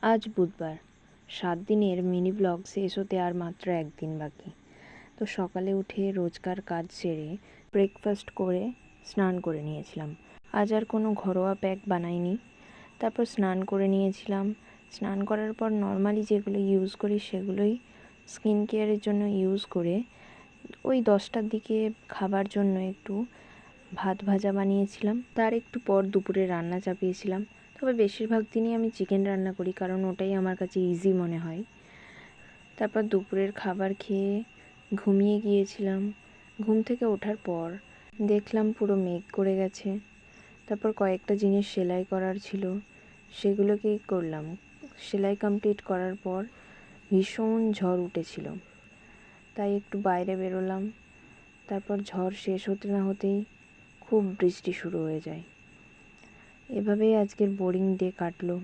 আজ বুধবার। 7 দিনের মিনি ব্লগ শেষ হতে আর মাত্র 1 দিন বাকি। তো সকালে উঠে রোজকার কাজ সেরে ব্রেকফাস্ট করে স্নান করে নিয়েছিলাম। আজ আর কোনো ঘরোয়া প্যাক বানাইনি। তারপর স্নান করে নিয়েছিলাম। স্নান করার পর নর্মালি যেগুলো ইউজ করি সেগুলোই স্কিন কেয়ারের জন্য ইউজ করে ওই 10টার দিকে খাবার জন্য একটু ভাত ভাজা বানিয়েছিলাম। তার একটু পর দুপুরে রান্না চাপিয়েছিলাম। তবে বেশিরভাগ দিনই আমি চিকেন রান্না করি, কারণ ওটাই আমার কাছে ইজি মনে হয়। তারপর দুপুরের খাবার খেয়ে ঘুমিয়ে গিয়েছিলাম। ঘুম থেকে ওঠার পর দেখলাম পুরো মেঘ করে গেছে। তারপর কয়েকটা জিনিস সেলাই করার ছিল, সেগুলোকেই করলাম। সেলাই কমপ্লিট করার পর ভীষণ ঝড় উঠেছিল, তাই একটু বাইরে বেরোলাম। তারপর ঝড় শেষ হতে না হতেই খুব বৃষ্টি শুরু হয়ে যায়। এভাবেই আজকের বোরিং ডে কাটলো।